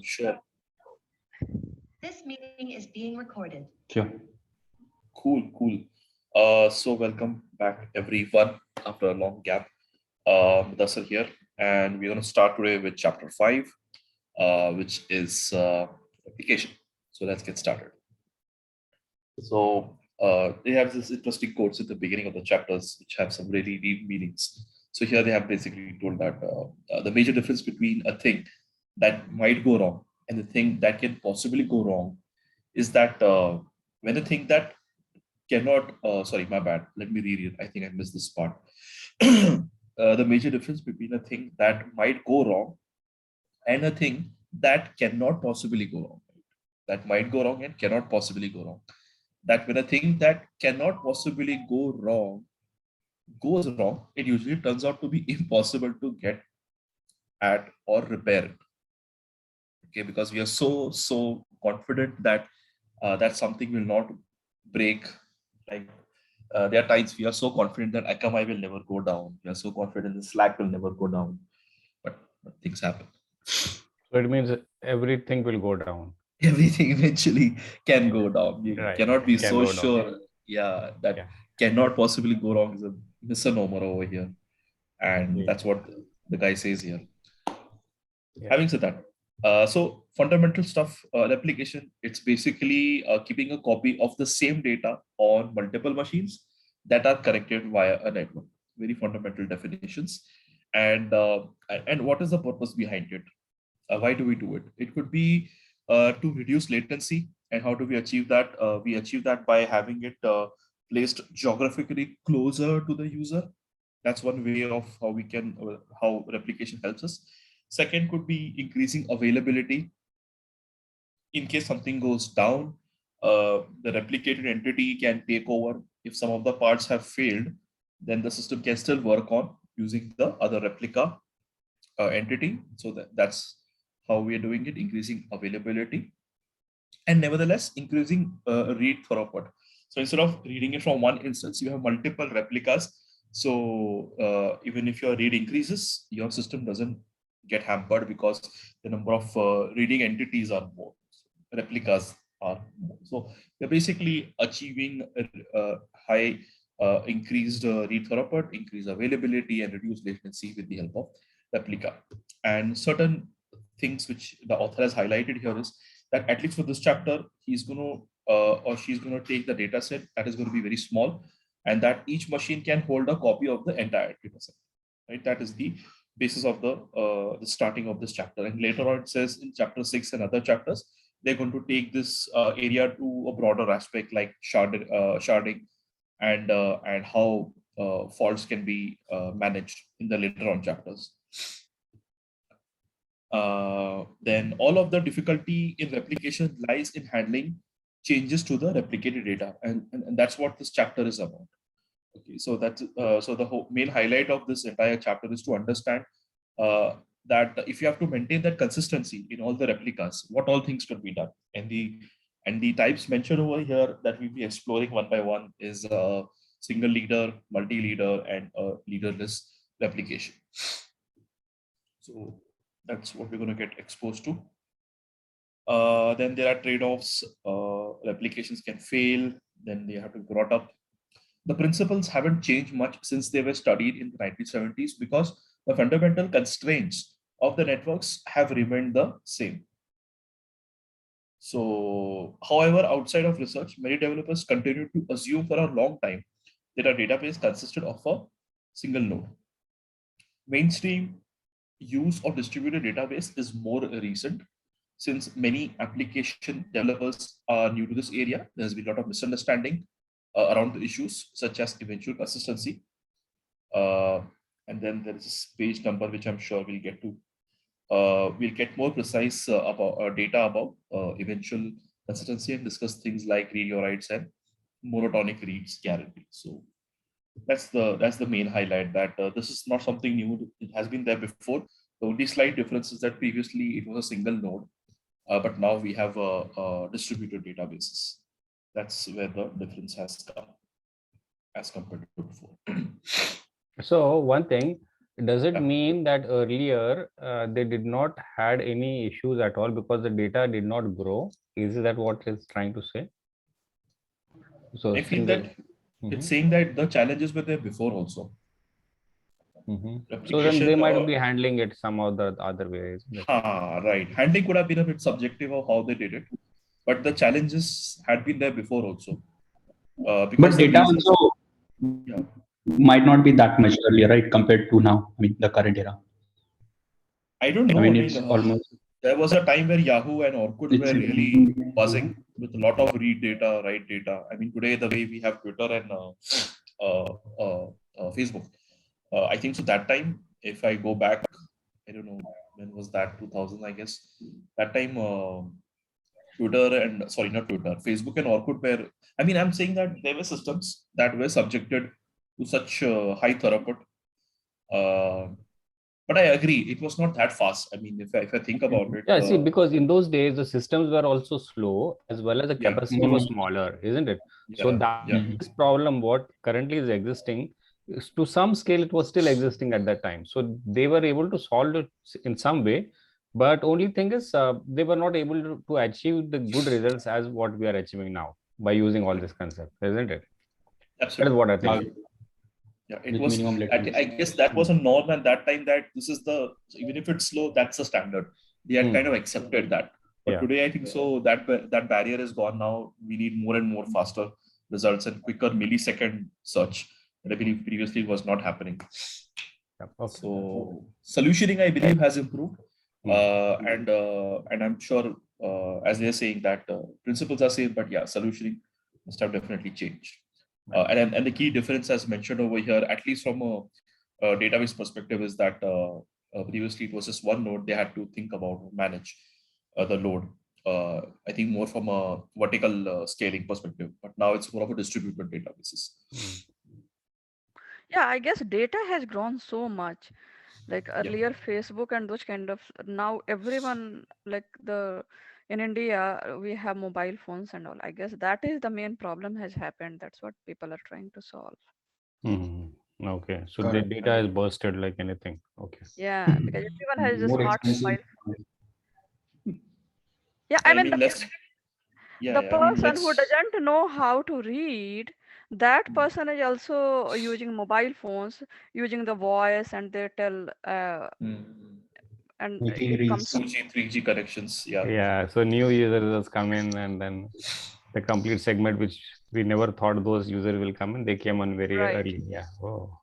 Sure. This meeting is being recorded. Sure. Cool. So welcome back everyone after a long gap. Dasar here, and we're gonna start today with chapter 5, which is application. So let's get started. So they have this interesting quotes at the beginning of the chapters, which have some really deep meanings. So here they have basically told that the major difference between a thing that might go wrong and the thing that can possibly go wrong is that when a thing that cannot, sorry, my bad. Let me read it. I think I missed this part. The major difference between a thing that might go wrong and a thing that cannot possibly go wrong. That might go wrong and cannot possibly go wrong. That when a thing that cannot possibly go wrong goes wrong, it usually turns out to be impossible to get at or repair it. Okay, because we are so confident that that something will not break. Like there are times we are so confident that Akamai will never go down. We are so confident the Slack will never go down, but things happen. So it means everything will go down. Everything eventually can go down. You Right. cannot be Can so go down. sure. Yeah, that Yeah. cannot possibly go wrong is a misnomer over here, and Indeed. that's what the guy says here. Yeah. Having said that, so fundamental stuff, replication, it's basically keeping a copy of the same data on multiple machines that are connected via a network. Very fundamental definitions. And what is the purpose behind it? Why do we do it? It could be to reduce latency. And how do we achieve that? We achieve that by having it placed geographically closer to the user. That's one way of how we can, how replication helps us. Second could be increasing availability. In case something goes down, the replicated entity can take over. If some of the parts have failed, then the system can still work on using the other replica entity. So that's how we are doing it, increasing availability and nevertheless increasing read throughput. So instead of reading it from one instance, you have multiple replicas. So even if your read increases, your system doesn't get hampered because the number of reading entities are more, replicas are more. So you're basically achieving high increased read throughput, increased availability, and reduced latency with the help of replica. And certain things which the author has highlighted here is that at least for this chapter, he's going to or she's going to take the data set that is going to be very small, and that each machine can hold a copy of the entire data set. Right, that is the basis of the starting of this chapter. And later on, it says in chapter 6 and other chapters, they're going to take this area to a broader aspect like sharding and how faults can be managed in the later on chapters. Then all of the difficulty in replication lies in handling changes to the replicated data, and that's what this chapter is about. Okay, so that's so the main highlight of this entire chapter is to understand that if you have to maintain that consistency in all the replicas, what all things could be done, and the types mentioned over here that we'll be exploring one by one is single leader, multi-leader, and leaderless replication. So that's what we're going to get exposed to. Then there are trade-offs. Replications can fail. Then they have to be brought up. The principles haven't changed much since they were studied in the 1970s because the fundamental constraints of the networks have remained the same. So, however, outside of research, many developers continue to assume for a long time that a database consisted of a single node. Mainstream use of distributed database is more recent. Since many application developers are new to this area, there's been a lot of misunderstanding around the issues such as eventual consistency. And then there is this page number, which I'm sure we'll get to. We'll get more precise about data about eventual consistency and discuss things like read your writes and monotonic reads guarantee. So that's the main highlight, that this is not something new. It has been there before. The only slight difference is that previously it was a single node, but now we have a distributed databases. That's where the difference has come as compared to before. So one thing, Does it Yeah. mean that earlier they did not had any issues at all because the data did not grow? Is that what it's trying to say? So I feel since that it's saying that the challenges were there before also. so then they Replication, might be handling it some other ways. right. Handling could have been a bit subjective of how they did it, but the challenges had been there before also. Because But the data reasons, also yeah, might not be that much earlier, right? Compared to now, I mean, the current era. I don't I know. I mean, mean, it's almost, there was a time where Yahoo and Orkut it's, were really buzzing with a lot of read data, write data. I mean, today the way we have Twitter and uh, uh, Facebook, I think so. That time, if I go back, I don't know when was that, 2000, I guess. That time, Twitter and sorry, not Twitter, Facebook and Orkut were. I mean, I'm saying that there were systems that were subjected to such high throughput. Uh, but I agree, it was not that fast. I mean, if I think about it, Yeah, see, because in those days the systems were also slow as well as the yeah, capacity was smaller, isn't it? So yeah, that yeah, this problem, what currently is existing, is to some scale it was still existing at that time. So they were able to solve it in some way, but only thing is they were not able to achieve the good results as what we are achieving now by using all this concept, isn't it? That is absolutely. what I think. Yeah, it with was. minimum latency. I guess that was a norm at that time. That this is the, even if it's slow, that's the standard. They had kind of accepted that. But Yeah. today, I think so that barrier is gone now. We need more and more faster results and quicker millisecond search. And I believe previously was not happening. Yeah. Okay. So solutioning, I believe, has improved, and I'm sure, as they're saying that principles are same, but yeah, solutioning must have definitely changed. And the key difference, as mentioned over here, at least from a database perspective, is that previously it was just one node they had to think about, manage the load. I think more from a vertical scaling perspective, but now it's more of a distributed databases. Yeah, I guess data has grown so much. Like Yeah. earlier, Facebook and those kind of, now everyone, like the in India, we have mobile phones and all. I guess that is the main problem has happened. That's what people are trying to solve. Okay, so the Correct. data is bursted like anything. Okay. Yeah, because everyone has a More smart expensive. mobile. Yeah, I I mean mean, let's. Yeah, the I mean, person who let's. doesn't know how to read, that person is also using mobile phones, using the voice, and they tell, and Making it reels. comes up. 2G, 3G connections. Yeah. Yeah, so new users just come in and then the complete segment which we never thought those users will come in, they came on very Right. early. Yeah. Oh,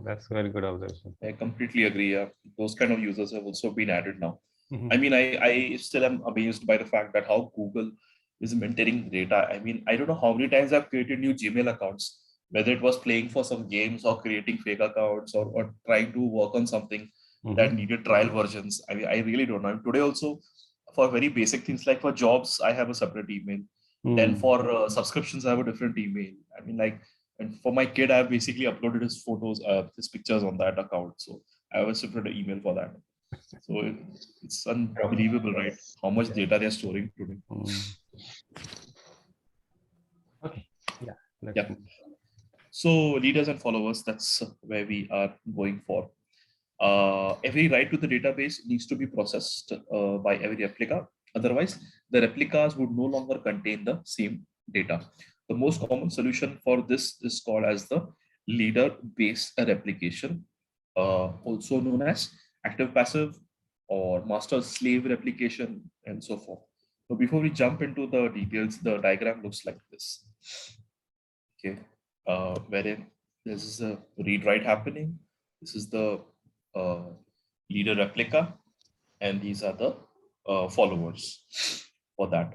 that's very good observation. I completely agree. Yeah. Those kind of users have also been added now. Mhm. I mean, I still am amazed by the fact that how Google is maintaining data. I mean, I don't know how many times I've created new Gmail accounts, whether it was playing for some games or creating fake accounts or trying to work on something that needed trial versions. I mean, I really don't know. Today also, for very basic things like for jobs, I have a separate email. Then for subscriptions, I have a different email. I mean, like, and for my kid, I have basically uploaded his photos, his pictures on that account. So I have a separate email for that. So it's unbelievable, right? How much data they're storing today. Okay. Yeah. Yeah. So leaders and followers, that's where we are going for. Every write to the database needs to be processed by every replica. Otherwise, the replicas would no longer contain the same data. The most common solution for this is called as the leader-based replication, also known as active-passive or master-slave replication, and so forth. So before we jump into the details, the diagram looks like this. Okay, wherein this is a read-write happening. This is the uh, leader replica, and these are the followers for that.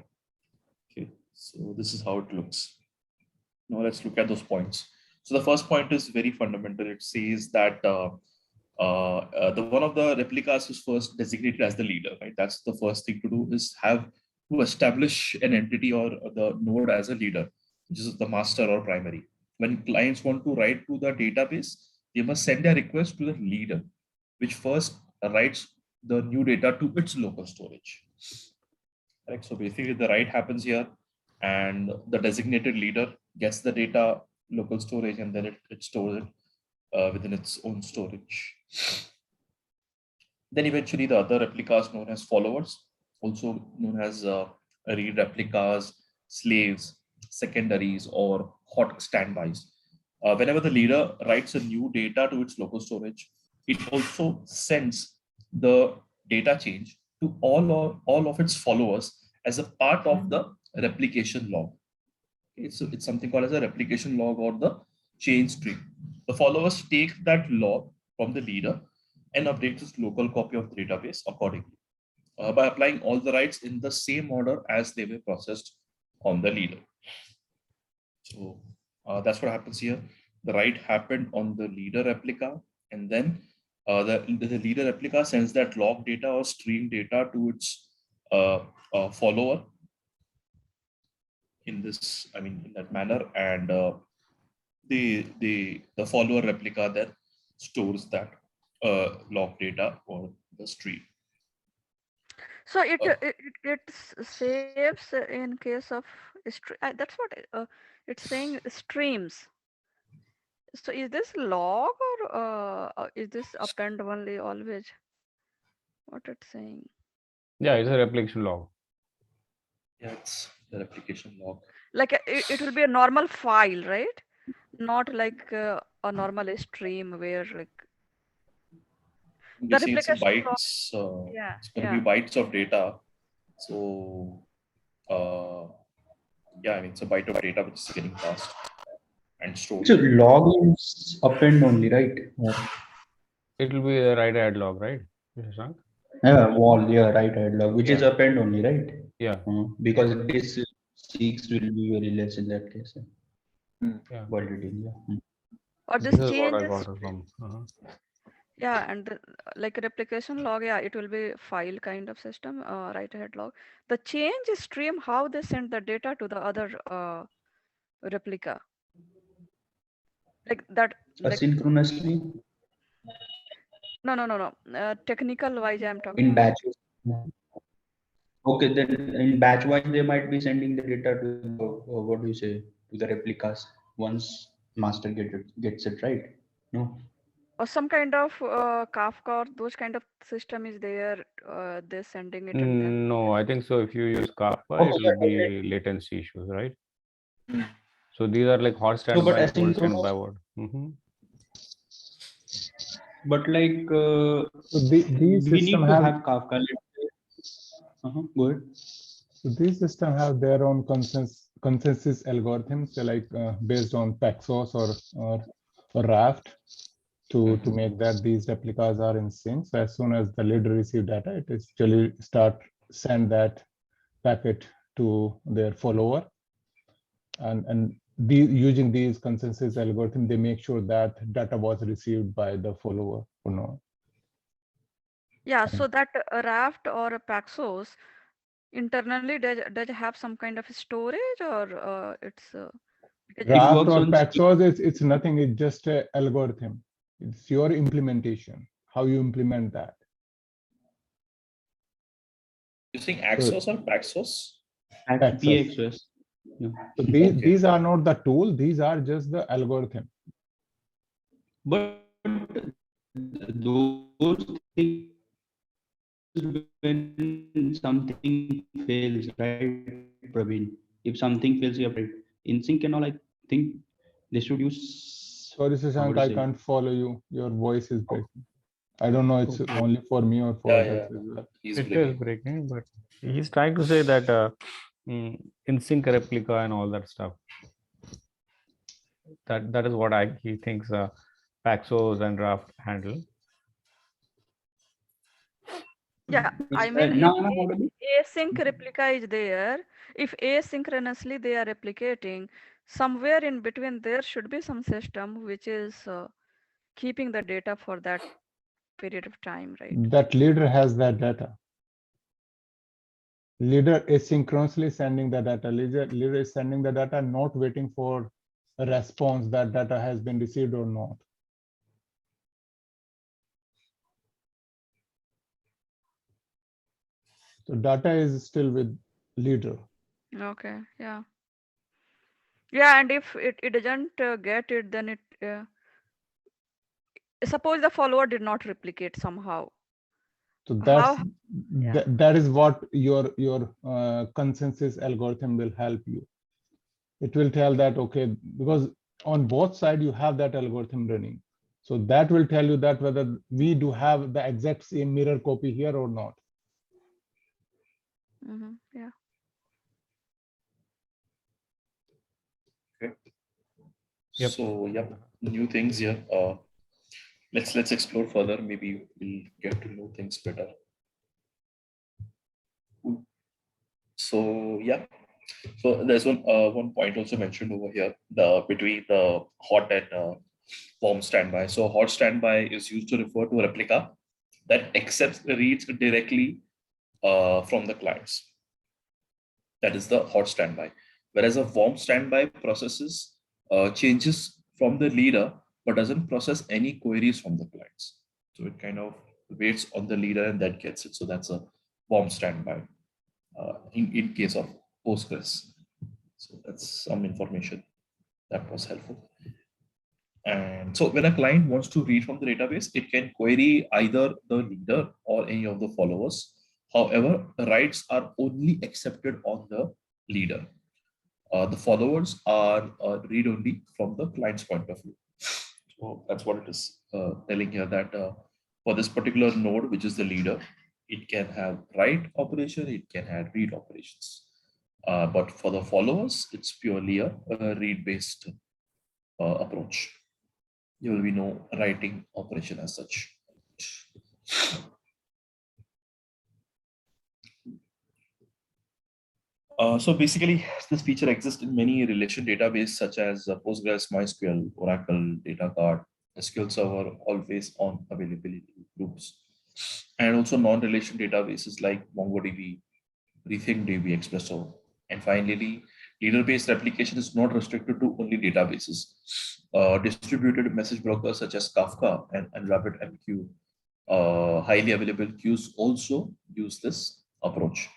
Okay, so this is how it looks. Now let's look at those points. So the first point is very fundamental. It says that the one of the replicas is first designated as the leader, right? That's the first thing to do, is have to establish an entity or the node as a leader, which is the master or primary. When clients want to write to the database, they must send a request to the leader, which first writes the new data to its local storage. Correct. So basically, the write happens here, and the designated leader gets the data local storage, and then it stores it within its own storage. Then eventually the other replicas known as followers, also known as read replicas, slaves, secondaries, or hot standbys. Whenever the leader writes a new data to its local storage, it also sends the data change to all of its followers as a part of the replication log. It's something called as a replication log or the change tree. The followers take that log from the leader and update its local copy of the database accordingly by applying all the writes in the same order as they were processed on the leader. So that's what happens here. The write happened on the leader replica, and then the leader replica sends that log data or stream data to its follower in that manner, and the follower replica then stores that log data or the stream. So it Uh, saves in case of that's what it's saying, streams. So is this log or is this append only always? What it's saying? Yeah, it's a replication log. Yeah, it's the replication log. Like it will be a normal file, right? Not like a normal stream where like You the see, it's a replication log. bytes. Yeah, It's going to yeah. be bytes of data. So, yeah, it's a byte of data which is getting passed and stored. So log is append only, right? It will be a write add log, right, Shashank? Yeah, wall, yeah, right, log, which is Yeah. append only, right? Yeah. Because this seeks will be very less in that case. Yeah. Already, yeah. Or This this is what I changes. got it from. Yeah, and like replication log, yeah, it will be file kind of system, write ahead log. The change stream, how they send the data to the other replica. Like that, like Asynchronously no. Technical wise, I'm talking. in batches. Okay, then in batch wise, they might be sending the data to the, what do you say, to the replicas once master gets it right. No. Or some kind of Kafka or those kind of system is there. They're sending it and then. No, I think so. If you use Kafka, Okay, it will be latency issues, right? So these are like hot so but standby, cold asynchronous, standby word. but like So these we need system to have have Kafka. Go ahead. so these system have their own consensus algorithms, like based on Paxos or Raft to make that these replicas are in sync. So as soon as the leader receive data, it is usually send that packet to their follower, and using these consensus algorithm, they make sure that data was received by the follower or not. Yeah, so that Raft or a Paxos internally does it have some kind of storage or it's Raft works or on Paxos, it's nothing. It's just an algorithm. It's your implementation, how you implement that. You're saying Axos or Paxos? Paxos. PXOS. Yeah. So these are not the tool. These are just the algorithm. But those things when something fails, right, Praveen? If something fails, you have right. In sync and all, I think they should use. Sorry, Shashank, I can't follow you. Your voice is breaking. I don't know it's only for me or for others as well. It is breaking, but he's trying to say that in sync replica and all that stuff. That is what he thinks Paxos and Raft handle. Yeah, I mean, now if async replica is there, if asynchronously they are replicating, somewhere in between there should be some system which is keeping the data for that period of time, right? That leader has that data. Leader is synchronously sending the data. Leader is sending the data, not waiting for a response that data has been received or not. So data is still with leader. Okay, yeah. Yeah, and if it doesn't get it, then it suppose the follower did not replicate somehow. So that's How? Yeah. that is what your consensus algorithm will help you. It will tell that, okay, because on both sides you have that algorithm running. So that will tell you that whether we do have the exact same mirror copy here or not. Yeah. Okay. Yep. So yep, new things here. Let's explore further. Maybe we'll get to know things better. Cool. So yeah. So there's one point also mentioned over here, the between the hot and warm standby. So hot standby is used to refer to a replica that accepts reads directly from the clients. That is the hot standby. Whereas a warm standby processes changes from the leader, but doesn't process any queries from the clients. So it kind of waits on the leader and that gets it. So that's a warm standby in case of Postgres. So that's some information that was helpful. And so when a client wants to read from the database, it can query either the leader or any of the followers. However, the writes are only accepted on the leader. The followers are read only from the client's point of view. So that's what it is telling here, that for this particular node, which is the leader, it can have write operation, it can have read operations. But for the followers, it's purely a read-based approach. There will be no writing operation as such. So basically, this feature exists in many relation databases such as Postgres, MySQL, Oracle, DataCard, SQL Server, always on availability groups, and also non-relation databases like MongoDB, RethinkDB, Expresso, and finally, leader-based replication is not restricted to only databases. Distributed message brokers such as Kafka and RabbitMQ, highly available queues also use this approach,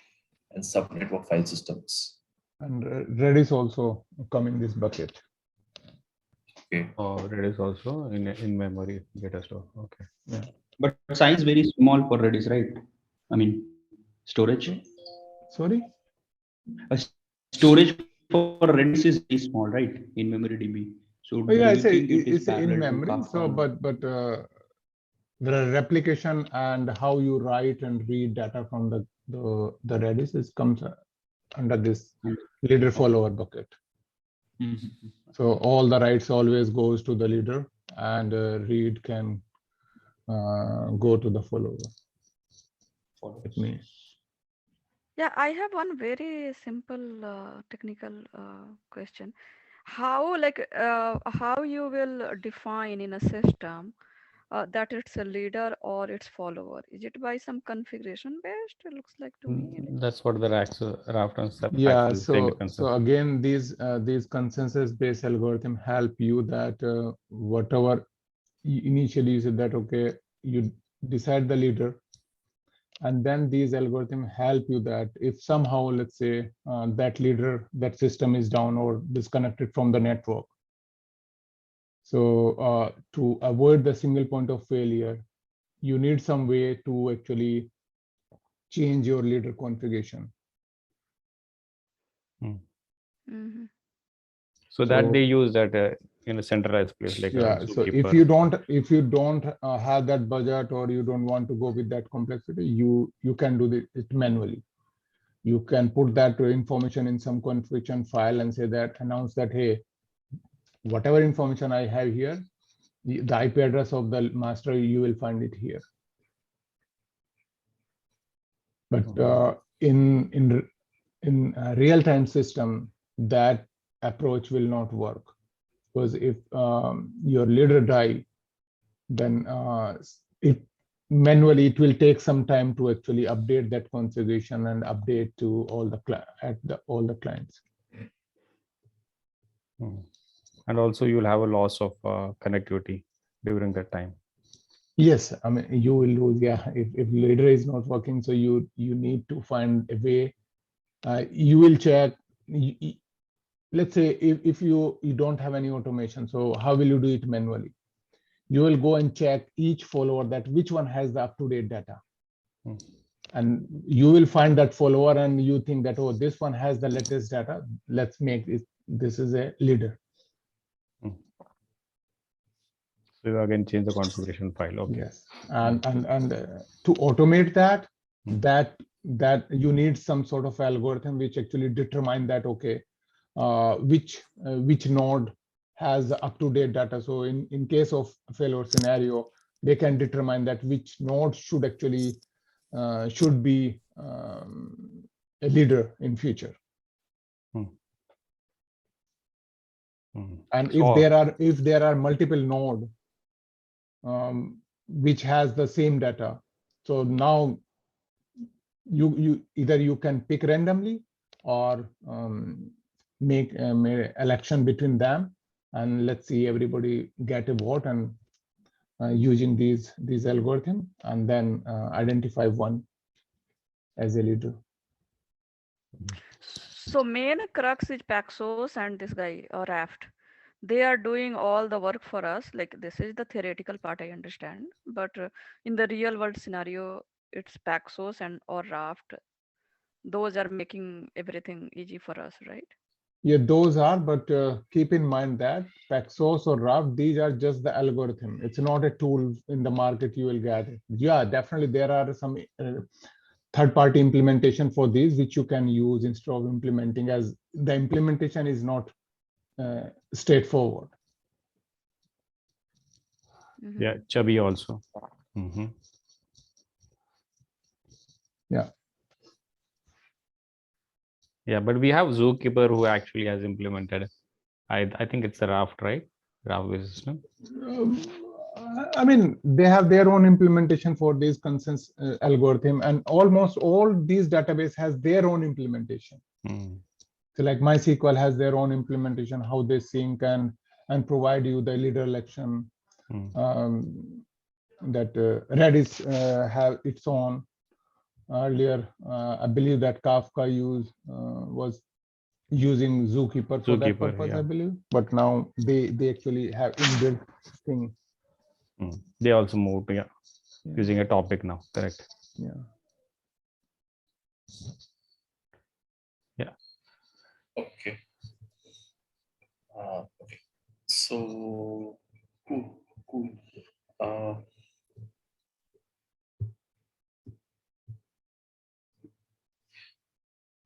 and sub-network file systems. And Redis also come in this bucket. Okay. Oh, Redis also in memory data store. Okay. Yeah. But size very small for Redis, right? I mean, storage. Sorry? Storage for Redis is very small, right? In memory DB. So Oh, yeah, do you think it is it's in parallel to memory. Kafka? So, but the replication and how you write and read data from the Redis comes under this leader follower bucket. So all the writes always goes to the leader, and read can go to the follower. It means. Yeah, I have one very simple technical question. How how you will define in a system that it's a leader or its follower? Is it by some configuration based? It looks like to me. That's what the raft and step Yeah. actually saying the So consensus. again, these consensus-based algorithm help you that whatever initially you said that, okay, you decide the leader, and then these algorithms help you that if somehow, let's say, that leader, that system is down or disconnected from the network. So to avoid the single point of failure, you need some way to actually change your leader configuration. So that they use that in a centralized place, like yeah. So if you don't have that budget, or you don't want to go with that complexity, you can do it manually. You can put that information in some configuration file and say that, announce that, hey, whatever information I have here, the IP address of the master, you will find it here. But in a real-time system, that approach will not work, because if your leader die, then it will take some time to actually update that configuration and update to all the clients. And also you'll have a loss of connectivity during that time. Yes, I mean, you will lose. Yeah, if leader is not working, so you need to find a way. You will check. Let's say if you don't have any automation, so how will you do it manually? you will go and check each follower that which one has the up-to-date data. And you will find that follower and you think that, oh, this one has the latest data. Let's make this is a leader. So you again change the configuration file. Okay. Yes. And to automate that, that you need some sort of algorithm which actually determine that, okay, which node has the up-to-date data. So in case of failure scenario, they can determine that which node should actually should be a leader in future. And if there are multiple node which has the same data, so now you either you can pick randomly or make election between them, and let's see everybody get a vote and using these algorithm, and then identify one as a leader. So main crux is Paxos and this guy or Raft. They are doing all the work for us. Like this is the theoretical part, I understand, but in the real world scenario, it's Paxos and or Raft. Those are making everything easy for us, right? Yeah, those are, but keep in mind that Paxos or Raft, these are just the algorithm. It's not a tool in the market you will get it. Yeah, definitely there are some third-party implementation for these which you can use instead of implementing, as the implementation is not straightforward. Yeah, Chubby also. Yeah. Yeah, but we have Zookeeper who actually has implemented. I think it's a Raft, right? Raft-based system. I mean, they have their own implementation for this consensus algorithm, and almost all these database has their own implementation. So like MySQL has their own implementation, how they sync and provide you the leader election. That Redis have its own. Earlier, I believe that Kafka was using Zookeeper for that purpose, I believe. But now they actually have inbuilt thing. They also moved, using a topic now, correct? Yeah. Yeah. Okay. Okay. So cool.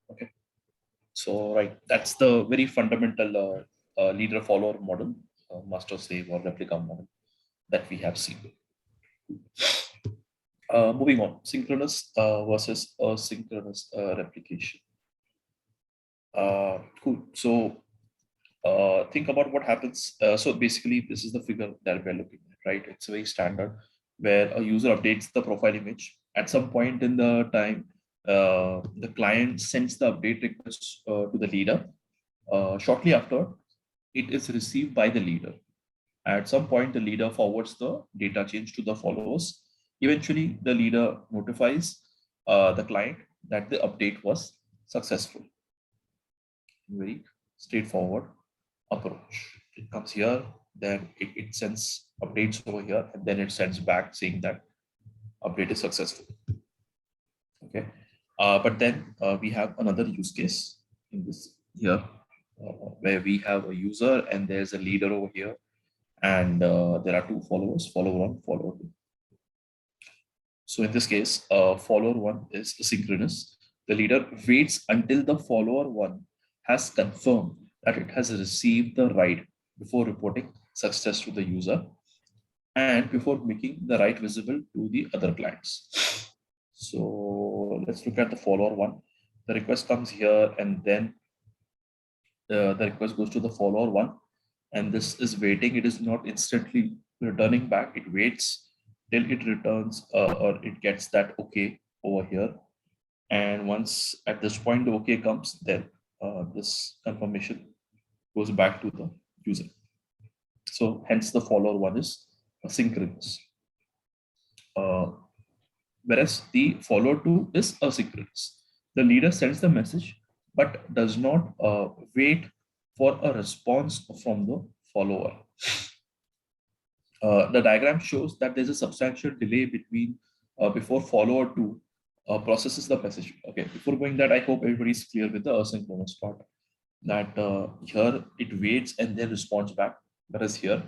Okay. So right, that's the very fundamental leader follower model, master slave or replica model that we have seen. Moving on, synchronous versus asynchronous replication. Cool. So think about what happens. So basically, this is the figure that we're looking at, right? It's very standard where a user updates the profile image. At some point in the time, the client sends the update request to the leader. Shortly after, it is received by the leader. At some point, the leader forwards the data change to the followers. Eventually, the leader notifies the client that the update was successful. Very straightforward approach. It comes here, then it sends updates over here, and then it sends back saying that update is successful. Okay, but then we have another use case in this here, where we have a user and there's a leader over here, and there are two followers, follower 1, follower 2. So in this case, follower 1 is synchronous. The leader waits until the follower 1 has confirmed that it has received the write before reporting success to the user and before making the write visible to the other clients. So let's look at the follower 1. The request comes here, and then the request goes to the follower 1, and this is waiting. It is not instantly returning back. It waits till it returns or it gets that okay over here. And once at this point the okay comes, then this confirmation goes back to the user. So hence the follower 1 is synchronous. Whereas the follower 2 is asynchronous. The leader sends the message but does not wait for a response from the follower. The diagram shows that there's a substantial delay between before follower 2 processes the message. Okay, before going that, I hope everybody's clear with the asynchronous part. That here it waits and then responds back, whereas here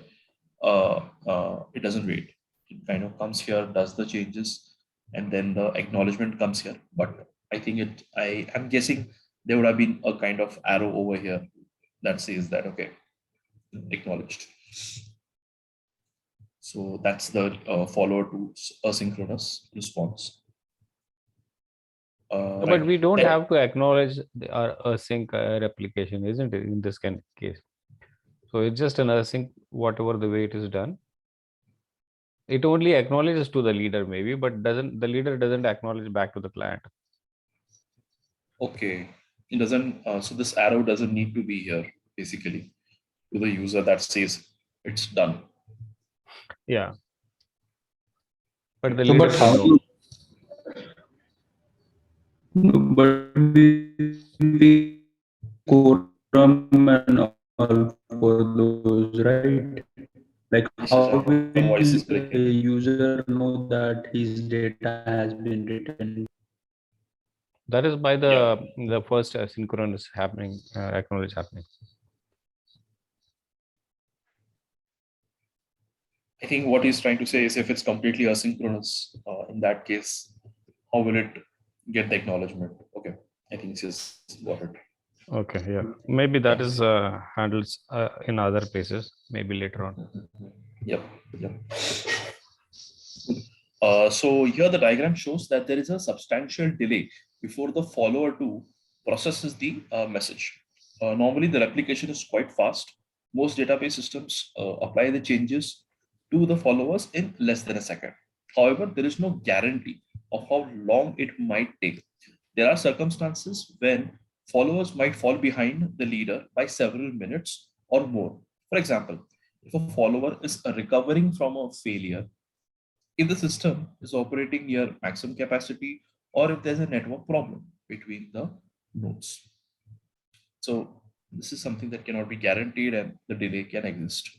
it doesn't wait. It kind of comes here, does the changes, and then the acknowledgement comes here. But I think I am guessing there would have been a kind of arrow over here that says that, okay, acknowledged. So that's the follower to asynchronous response. But Right. we don't Then- have to acknowledge our async replication, isn't it, in this kind of case? So it's just an async, whatever the way it is done. It only acknowledges to the leader maybe, but the leader doesn't acknowledge back to the client. Okay, it doesn't. So this arrow doesn't need to be here, basically, to the user that says it's done. Yeah. But the So, leader but should how? know. No, but we quorum and all for those, right? Like Yes, how yes, will your voice is a breaking. user know that his data has been written? That is by the first synchronous happening, acknowledge happening. I think what he's trying to say is if it's completely asynchronous, in that case, how will it get the acknowledgement? Okay, I think he's got it. Okay, yeah. Maybe that is handled in other places, maybe later on. Yep. So here the diagram shows that there is a substantial delay before the follower 2 processes the message. Normally the replication is quite fast. Most database systems apply the changes to the followers in less than a second. However, there is no guarantee of how long it might take. There are circumstances when followers might fall behind the leader by several minutes or more. For example, if a follower is recovering from a failure, if the system is operating near maximum capacity, or if there's a network problem between the nodes. So this is something that cannot be guaranteed and the delay can exist.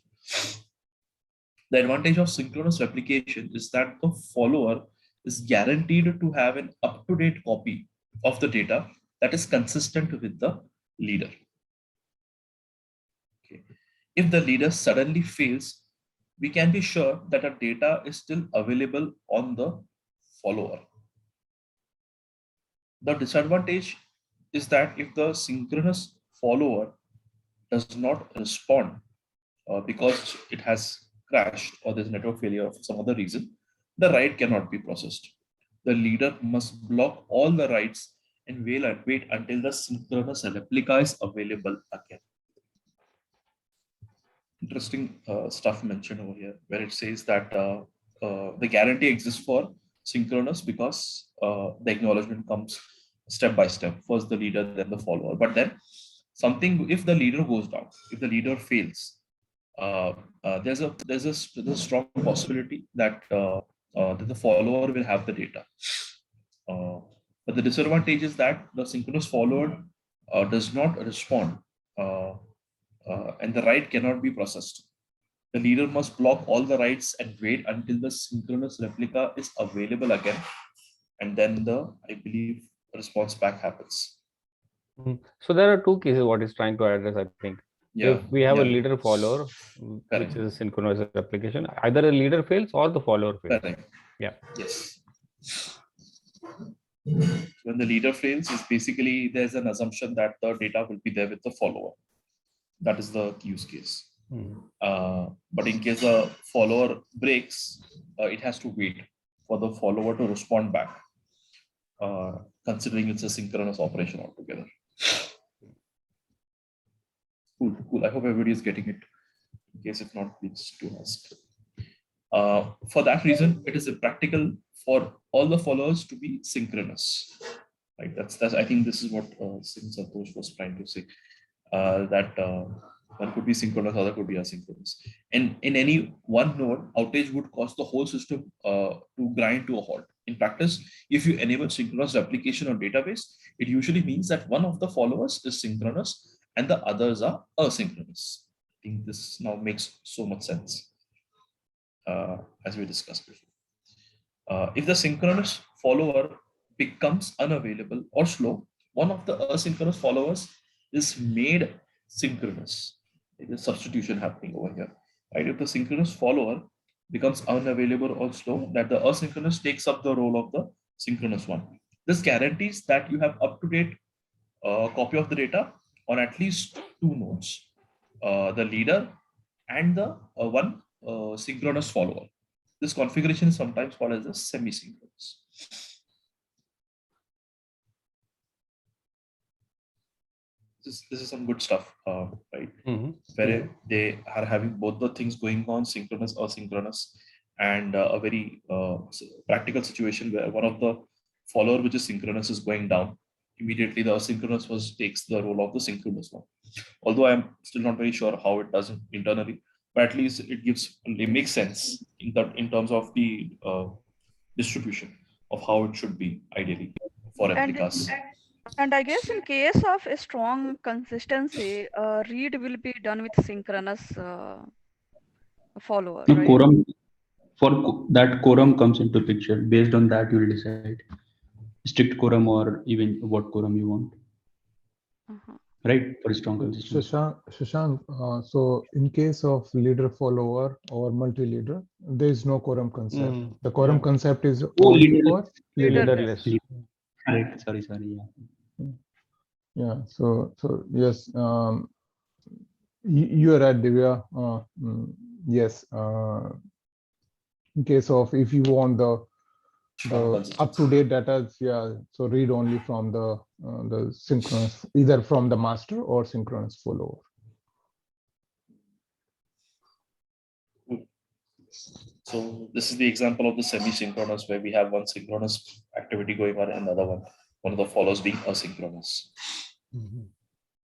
The advantage of synchronous replication is that the follower is guaranteed to have an up-to-date copy of the data that is consistent with the leader. Okay. If the leader suddenly fails, we can be sure that our data is still available on the follower. The disadvantage is that if the synchronous follower does not respond because it has crashed or there's network failure for some other reason, the write cannot be processed. The leader must block all the writes and wait until the synchronous replica is available again. Interesting stuff mentioned over here, where it says that the guarantee exists for synchronous because the acknowledgement comes step by step. First the leader, then the follower. But then if the leader goes down, if the leader fails, there's a strong possibility that the follower will have the data. But the disadvantage is that the synchronous follower does not respond. And the write cannot be processed. The leader must block all the writes and wait until the synchronous replica is available again. And then I believe, response back happens. So there are two cases what is trying to address, I think. Yeah. If we have a leader follower, which is a synchronous replication, either a leader fails or the follower fails. Correct. Yeah. Yes. When the leader fails, is basically there's an assumption that the data will be there with the follower. That is the use case. But in case the follower breaks, it has to wait for the follower to respond back, considering it's a synchronous operation altogether. Cool. I hope everybody is getting it. In case if not, please do ask. For that reason, it is impractical for all the followers to be synchronous. Right? That's I think this is what Santosh was trying to say. That one could be synchronous, other could be asynchronous. And in any one node, outage would cause the whole system to grind to a halt. In practice, if you enable synchronous replication on database, it usually means that one of the followers is synchronous and the others are asynchronous. I think this now makes so much sense. as we discussed before. If the synchronous follower becomes unavailable or slow, one of the asynchronous followers is made synchronous. There is substitution happening over here. Right? If the synchronous follower becomes unavailable or slow, that the asynchronous takes up the role of the synchronous one. This guarantees that you have up-to-date copy of the data on at least two nodes, the leader and the one synchronous follower. This configuration is sometimes called as a semi-synchronous. This is some good stuff, right? Where they are having both the things going on, synchronous, asynchronous, and a very practical situation where one of the follower, which is synchronous, is going down. Immediately, the asynchronous takes the role of the synchronous one. Although I'm still not very sure how it does internally, but at least it makes sense in terms of the distribution of how it should be ideally for replicas. And I guess in case of a strong consistency, read will be done with synchronous follower, No, right? quorum, that quorum comes into picture. Based on that, you will decide strict quorum or even what quorum you want. Right, for strong consistency. Shashank, so in case of leader follower or multi-leader, there is no quorum concept. The quorum concept is only for leaderless. Right. Sorry. Yeah. So yes, you are right, Divya. Yes. In case of if you want the up-to-date data, yeah. So read only from the synchronous, either from the master or synchronous follower. So this is the example of the semi-synchronous, where we have one synchronous activity going on and another one of the follows being asynchronous.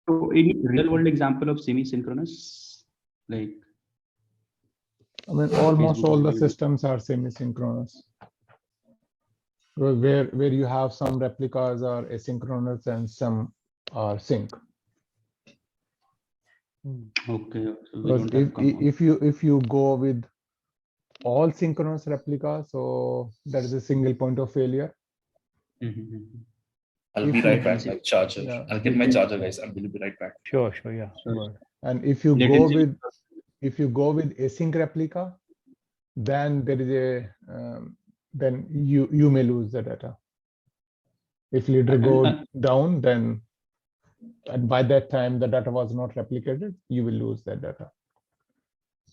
So any real world example of semi-synchronous, like? I mean, almost all the systems are semi-synchronous. Where you have some replicas are asynchronous and some are sync. Okay. So Because if you go with all synchronous replicas, so that is a single point of failure. I'll be right back. My charger. Yeah. I'll get my charger, guys. I will be right back. Sure. Yeah. Sure. And if you go with async replica, then there is a then you may lose the data. If leader go down, then by that time the data was not replicated, you will lose that data.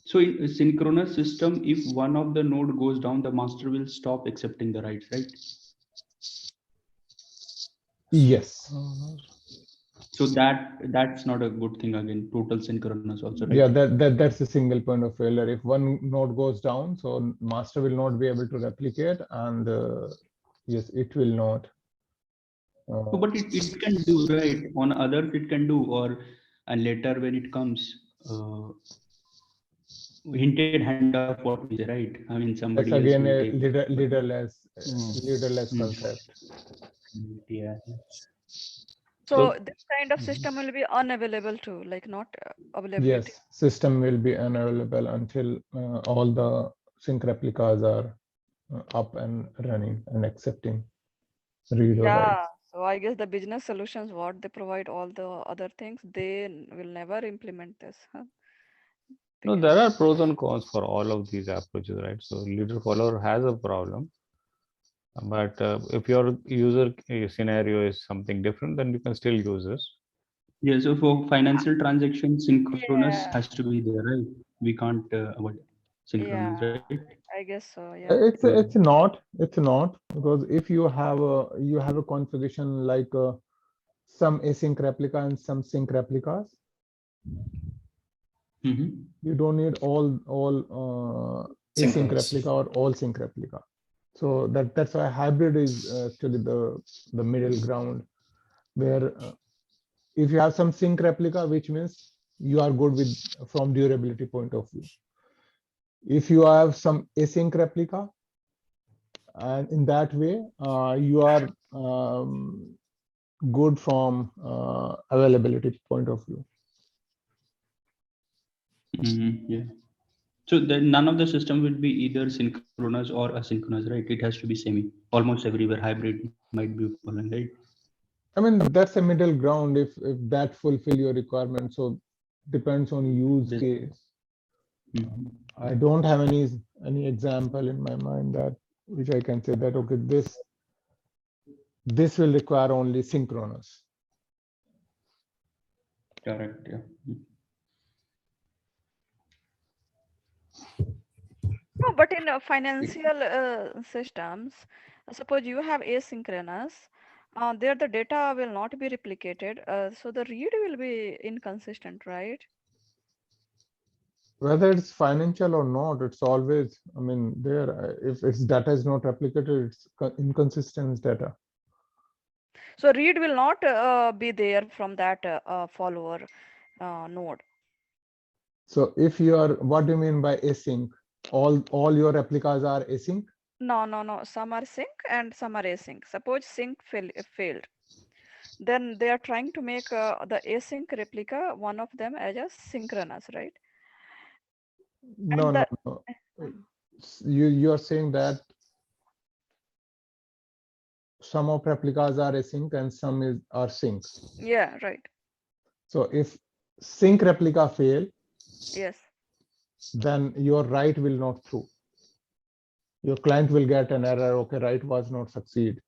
So in a synchronous system, if one of the node goes down, the master will stop accepting the writes, right? Yes. So that's not a good thing again. Total synchronous also, right? Yeah, that's a single point of failure. If one node goes down, so master will not be able to replicate, and yes, it will not. No, but it can do, right? On others it can do, and later when it comes, hinted handoff, what we say, right? I mean, somebody that's again else a leaderless concept. Yeah. So this kind of system will be unavailable too, like not availability. Yes, system will be unavailable until all the sync replicas are up and running and accepting read or write. So I guess the business solutions, what they provide, all the other things, they will never implement this. No, there are pros and cons for all of these approaches, right? So leader follower has a problem, but if your user scenario is something different, then you can still use this. Yeah. So for financial transactions, synchronous has to be there, right? We can't avoid synchronous, right? I guess so. Yeah. It's not because if you have a configuration like some async replica and some sync replicas, you don't need all async replica or all sync replica. So that's why hybrid is actually the middle ground, where if you have some sync replica, which means you are good with from durability point of view. If you have some async replica, and in that way you are good from availability point of view. Yeah. So then none of the system will be either synchronous or asynchronous, right? It has to be semi. Almost everywhere hybrid might be following, right? I mean, that's a middle ground if that fulfill your requirement. So depends on use This- case. Mhm. I don't have any example in my mind that which I can say that okay, this will require only synchronous. Correct. Yeah. No, but in financial systems, suppose you have asynchronous, there the data will not be replicated, so the read will be inconsistent, right? Whether it's financial or not, it's always, I mean, there, if its data is not replicated, it's inconsistent data. So read will not be there from that follower node. So if you are, what do you mean by async? All your replicas are async? No. Some are sync and some are async. Suppose sync failed. Then they are trying to make the async replica, one of them as a synchronous, right? No, And no, the no. You're saying that some of replicas are async and some are sync. yeah, right. So if sync replica fail, Yes. then your write will not through. Your client will get an error, okay, write was not succeeded.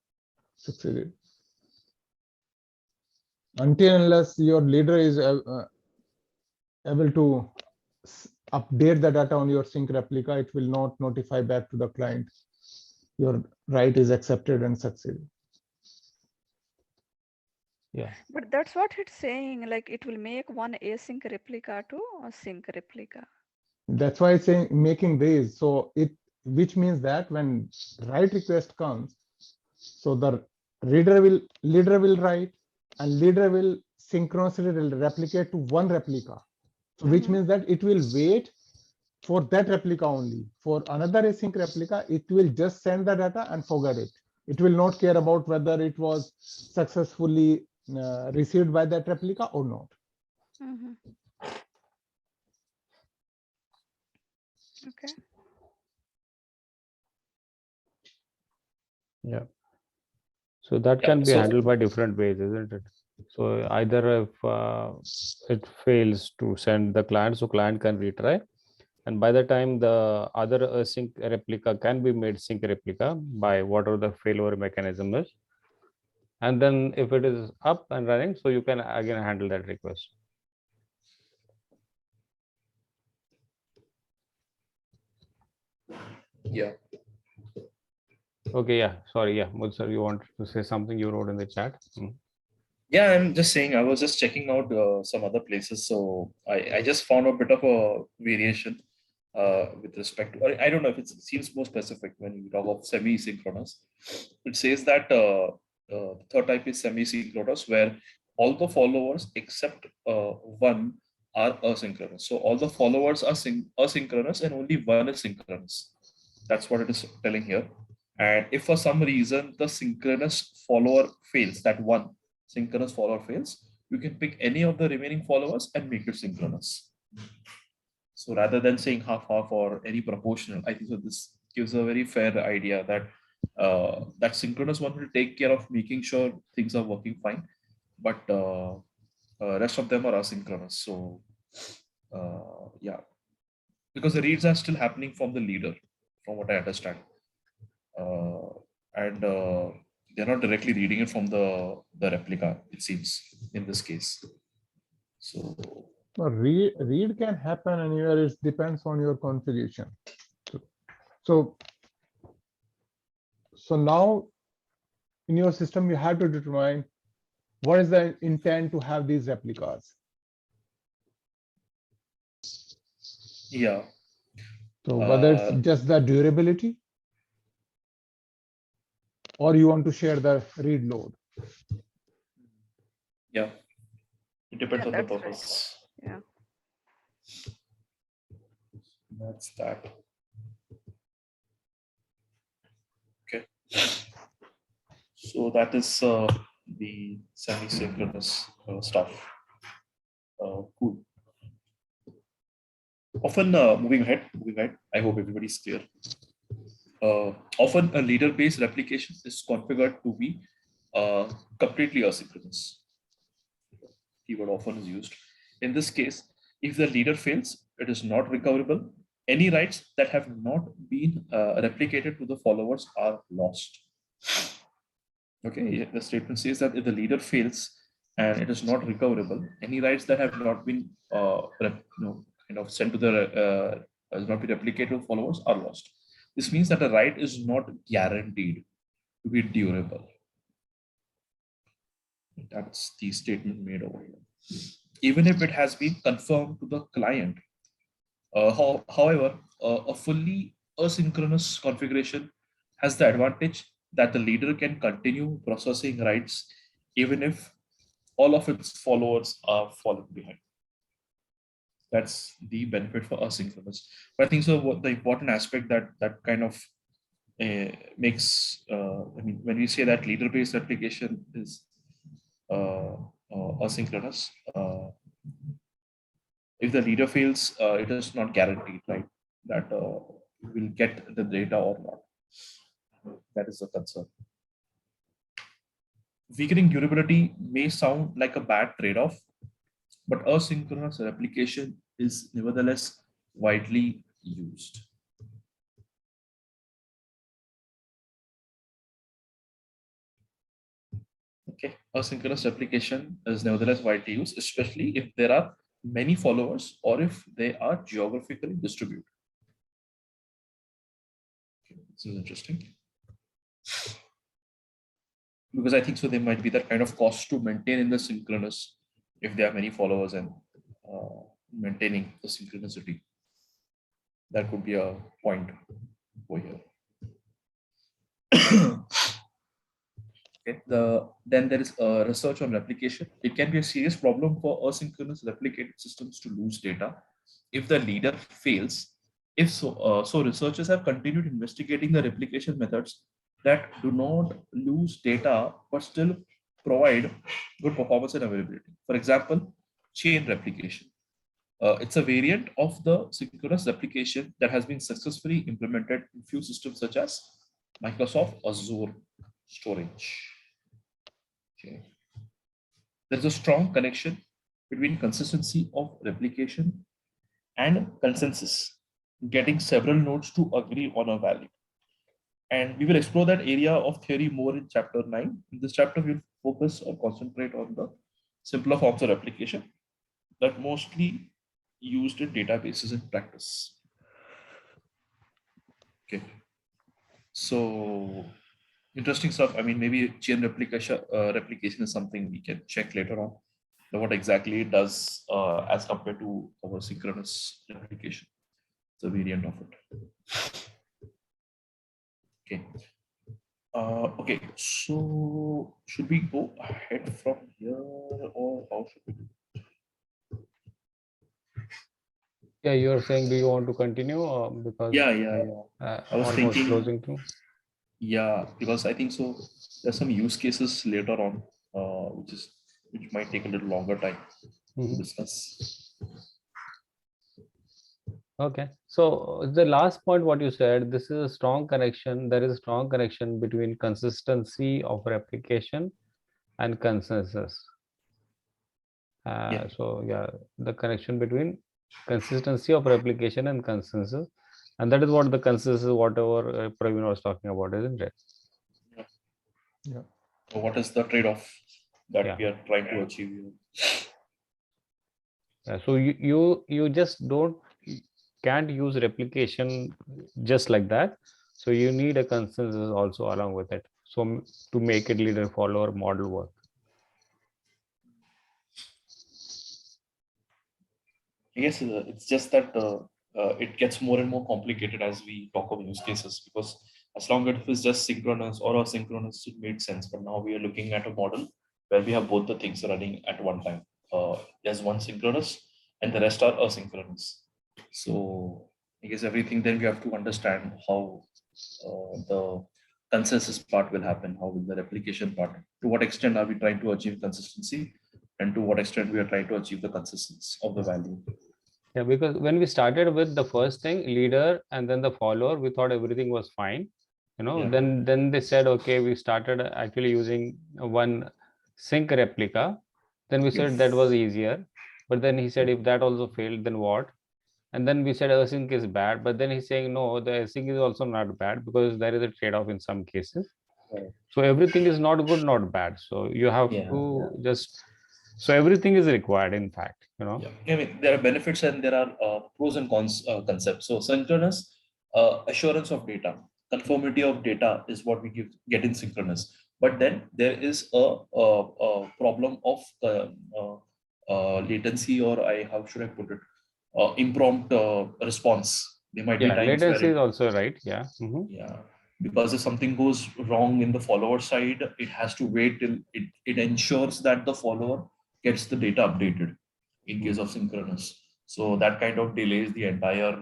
Until unless your leader is able to update the data on your sync replica, it will not notify back to the client your write is accepted and succeeded. Yeah. But that's what it's saying, like it will make one async replica to a sync replica. That's why it's saying making these. So which means that when write request comes, so the leader will write and leader will synchronously replicate to one replica. So which means that it will wait for that replica only. For another async replica, it will just send the data and forget it. It will not care about whether it was successfully received by that replica or not. Okay. Yeah. So that can be handled by different ways, isn't it? So either if it fails to send the client, so client can retry. And by the time the other sync replica can be made sync replica by whatever the failover mechanism is. And then if it is up and running, so you can again handle that request. Yeah. Okay, yeah, sorry, yeah, Mudsar, you want to say something you wrote in the chat? Yeah, I'm just saying, I was just checking out some other places. So I just found a bit of a variation with respect to, I don't know if it seems more specific when you talk of semi-synchronous. It says that the third type is semi-synchronous, where all the followers except one are asynchronous. So all the followers are asynchronous and only one is synchronous. That's what it is telling here. And if for some reason the synchronous follower fails, that one synchronous follower fails, you can pick any of the remaining followers and make it synchronous. So rather than saying half-half or any proportional, I think so this gives a very fair idea that that synchronous one will take care of making sure things are working fine, but rest of them are asynchronous. So yeah, because the reads are still happening from the leader, from what I understand. And they're not directly reading it from the replica, it seems, in this case. So read can happen anywhere. It depends on your configuration. So now in your system, you have to determine what is the intent to have these replicas. yeah. So whether it's just the durability or you want to share the read load. Yeah. It depends on the That's right. purpose. Yeah. That's that. Okay. So that is the semi-synchronous stuff. Cool. Often, moving ahead, I hope everybody's clear. Often a leader-based replication is configured to be completely asynchronous. Keyword often is used. In this case, if the leader fails, it is not recoverable. Any writes that have not been replicated to the followers are lost. Okay, the statement says that if the leader fails and it is not recoverable, any writes that have not been sent to the has not been replicated to followers are lost. This means that a write is not guaranteed to be durable. That's the statement made over here. Even if it has been confirmed to the client. However, a fully asynchronous configuration has the advantage that the leader can continue processing writes even if all of its followers are falling behind. That's the benefit for asynchronous. But I think so. What the important aspect that kind of makes, I mean, when we say that leader-based replication is asynchronous, if the leader fails, it is not guaranteed, right, that will get the data or not. That is the concern. Weakening durability may sound like a bad trade-off, but asynchronous replication is nevertheless widely used. Okay, asynchronous replication is nevertheless widely used, especially if there are many followers or if they are geographically distributed. Okay, this is interesting. Because I think so there might be that kind of cost to maintain in the synchronous if there are many followers and maintaining the synchronicity. That could be a point over here. Okay. Then there is research on replication. It can be a serious problem for asynchronous replicated systems to lose data if the leader fails. If so, so researchers have continued investigating the replication methods that do not lose data but still provide good performance and availability. For example, chain replication. It's a variant of the synchronous replication that has been successfully implemented in few systems such as Microsoft Azure storage. Okay. There's a strong connection between consistency of replication and consensus, getting several nodes to agree on a value. And we will explore that area of theory more in chapter 9. In this chapter, we'll focus or concentrate on the simpler forms of replication that mostly used in databases in practice. Okay. So interesting stuff. I mean, maybe chain replication is something we can check later on. What exactly it does as compared to our synchronous replication. It's a variant of it. Okay. Okay, so should we go ahead from here or how should we do it? Yeah, you're saying, do you want to continue? Because Yeah. I was thinking closing too. Yeah, because I think so. There's some use cases later on, which might take a little longer time to discuss. Okay, so the last point, what you said, this is a strong connection. There is a strong connection between consistency of replication and consensus. So yeah, the connection between consistency of replication and consensus, and that is what the consensus, whatever Praveen was talking about, isn't it? Yeah. So what is the trade-off that we are trying to achieve here? Yeah, so you just can't use replication just like that. So you need a consensus also along with it. So to make it leader follower model work. Yes, it's just that it gets more and more complicated as we talk of use cases, because as long as it was just synchronous or asynchronous, it made sense. But now we are looking at a model where we have both the things running at one time. There's one synchronous and the rest are asynchronous. So I guess everything then we have to understand how the consensus part will happen, how will the replication part, to what extent are we trying to achieve consistency, and to what extent we are trying to achieve the consistency of the value. Yeah, because when we started with the first thing, leader and then the follower, we thought everything was fine. Yeah. Then they said, okay, we started actually using one sync replica. Then we said that was easier. But then he said, if that also failed, then what? And then we said async is bad. But then he's saying, no, the async is also not bad because there is a trade-off in some cases. Right. So everything is not good, not bad. So you have Yeah. to just, so everything is required, in fact, Yeah. I mean, there are benefits and there are pros and cons concepts. So synchronous assurance of data, conformity of data is what we get in synchronous. But then there is a problem of latency, or how should I put it? Impromptu response. There might be Yeah, times latency where is also right. Yeah. yeah, because if something goes wrong in the follower side, it has to wait till it ensures that the follower gets the data updated in case of synchronous. So that kind of delays the entire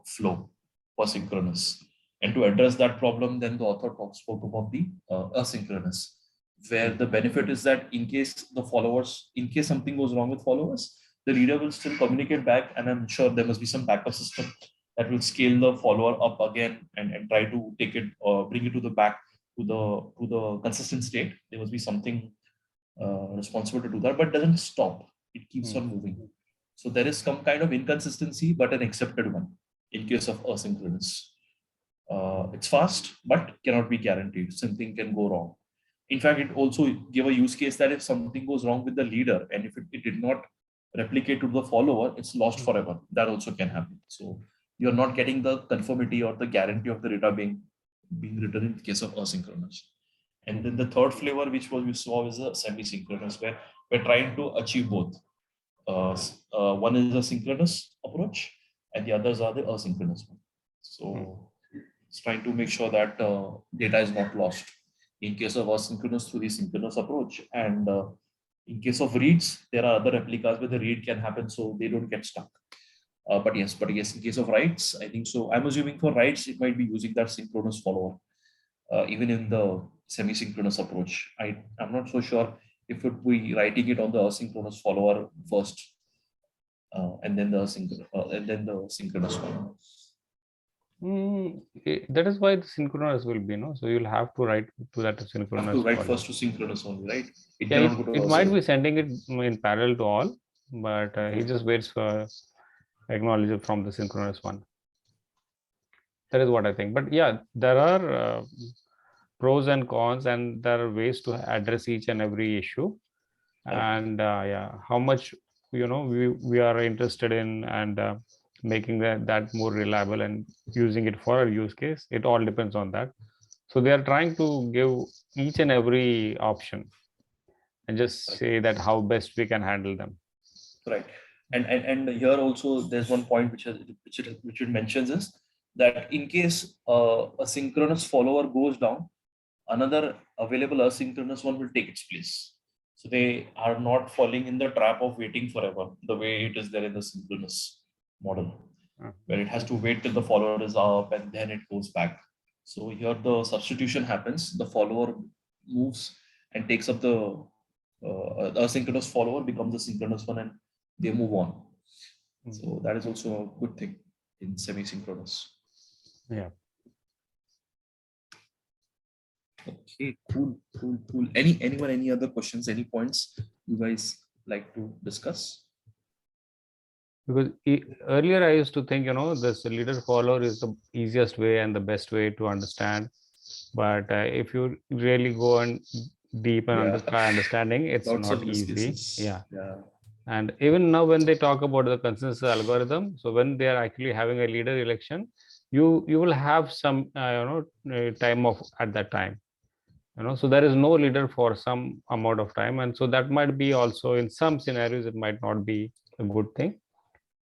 flow for synchronous. And to address that problem, then the author spoke about the asynchronous, where the benefit is that in case in case something goes wrong with followers, the leader will still communicate back, and I'm sure there must be some backup system that will scale the follower up again and try to take it or bring it to the back to the consistent state. There must be something responsible to do that, but doesn't stop. It keeps on moving. So there is some kind of inconsistency, but an accepted one in case of asynchronous. It's fast, but cannot be guaranteed. Something can go wrong. In fact, it also give a use case that if something goes wrong with the leader and if it did not replicate to the follower, it's lost forever. That also can happen. So you're not getting the conformity or the guarantee of the data being written in the case of asynchronous. And then the third flavor, which was we saw, is a semi-synchronous, where we're trying to achieve both. One is a synchronous approach, and the others are the asynchronous one. So it's trying to make sure that data is not lost in case of asynchronous through the synchronous approach. And in case of reads, there are other replicas where the read can happen, so they don't get stuck. But yes, in case of writes, I think so. I'm assuming for writes, it might be using that synchronous follower, even in the semi-synchronous approach. I'm not so sure if it would be writing it on the asynchronous follower first, and then the synchronous one. That is why the synchronous will be, so you'll have to write to that synchronous. Have to write follower. first to synchronous only, right? It might be sending it in parallel to all, but he just waits for acknowledgement from the synchronous one. That is what I think. But yeah, there are pros and cons, and there are ways to address each and every issue. And yeah, how much we are interested in and making that more reliable and using it for a use case. It all depends on that. So they are trying to give each and every option and just say that how best we can handle them. Right. And here also there's one point which it mentions is that in case a synchronous follower goes down, another available asynchronous one will take its place. So they are not falling in the trap of waiting forever, the way it is there in the synchronous model, where it has to wait till the follower is up and then it goes back. So here the substitution happens. The follower moves and takes up the asynchronous follower becomes a synchronous one, and they move on. So that is also a good thing in semi-synchronous. Yeah. Okay, cool. Any other questions, any points you guys like to discuss? Because earlier I used to think, this leader follower is the easiest way and the best way to understand. But if you really go on deep and try understanding, it's not easy. Yeah. And even now when they talk about the consensus algorithm, so when they are actually having a leader election, you will have some time off at that time. So there is no leader for some amount of time, and so that might be also in some scenarios it might not be a good thing.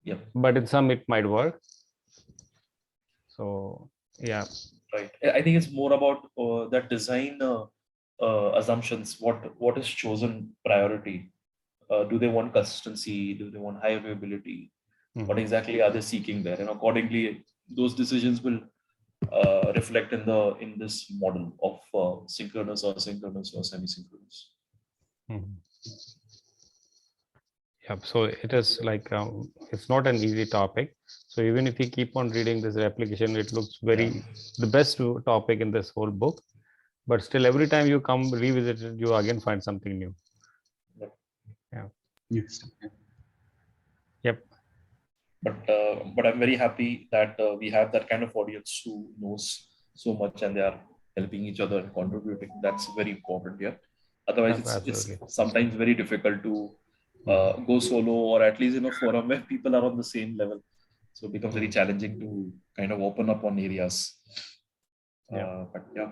Yep. But in some it might work. So yeah. Right. I think it's more about that design assumptions. What is chosen priority? Do they want consistency? Do they want high availability? What exactly are they seeking there? And accordingly, those decisions will reflect in this model of synchronous or asynchronous or semi-synchronous. Yeah, so it is like it's not an easy topic. So even if you keep on reading this replication, it looks very the best topic in this whole book. But still, every time you come revisit it, you again find something new. Yes. Yep. But I'm very happy that we have that kind of audience who knows so much and they are helping each other and contributing. That's very important here. Otherwise, it's Absolutely. sometimes very difficult to go solo, or at least in a forum where people are on the same level. So it becomes very challenging to kind of open up on areas. Yeah. But yeah.